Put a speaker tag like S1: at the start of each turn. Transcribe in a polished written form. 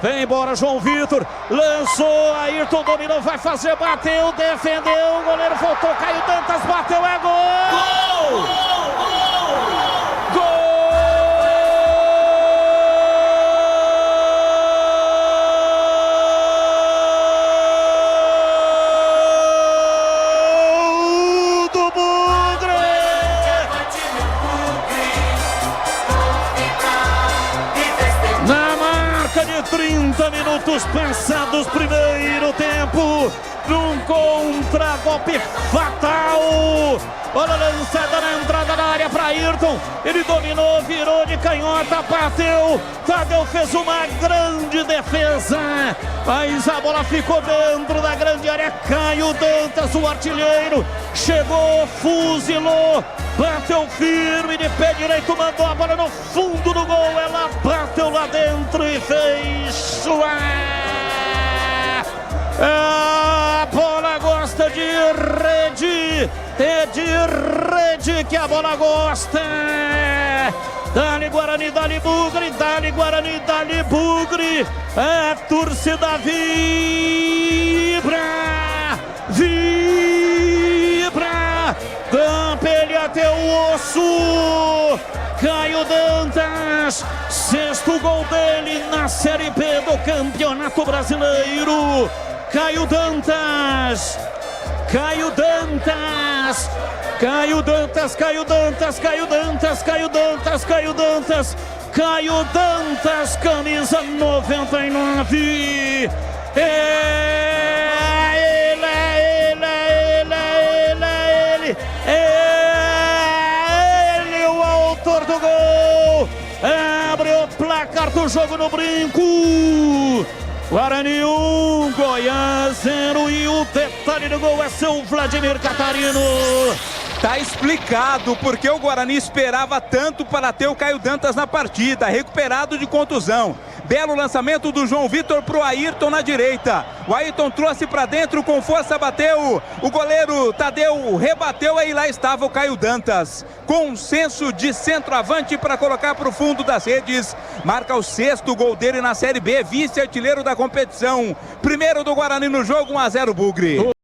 S1: Vem embora João Vitor, lançou, Ayrton dominou, vai fazer, bateu, defendeu, o goleiro voltou, Caio Dantas, bateu, é gol! Gol! Gol! Do Bugre! Na marca de 30 minutos passados, primeiro tempo, num contragolpe fatal. Olha a lançada na entrada da área para Ayrton. Ele dominou, virou de canhota, bateu. Tadeu fez uma grande defesa, mas a bola ficou dentro da grande área. Caio Dantas, o artilheiro, chegou, fuzilou, bateu firme de pé direito, mandou a bola no fundo do gol. Ela bateu lá dentro e fez. A bola gosta de rede, é de rede que a bola gosta. Dali Guarani, dali Bugre, dali Guarani, dali Bugre. A torcida vibra, vibra, tampa ele até o osso. Caio Dantas, sexto gol dele na Série B do Campeonato Brasileiro. Caio Dantas, Caio Dantas, Caio Dantas, Caio Dantas, Caio Dantas, Caio Dantas, Caio Dantas, Caio Dantas, camisa 99. É ele, o autor do gol. Abre o placar do jogo no Brinco. Guarani 1, Goiás 0, e o detalhe do gol é seu Vladimir Catarino.
S2: Tá explicado porque o Guarani esperava tanto para ter o Caio Dantas na partida, recuperado de contusão. Belo lançamento do João Vitor pro Ayrton na direita. O Ayrton trouxe para dentro, com força bateu. O goleiro Tadeu rebateu, e lá estava o Caio Dantas, com um senso de centroavante para colocar para o fundo das redes. Marca o sexto gol dele na Série B, vice-artilheiro da competição. Primeiro do Guarani no jogo, 1-0 Bugre.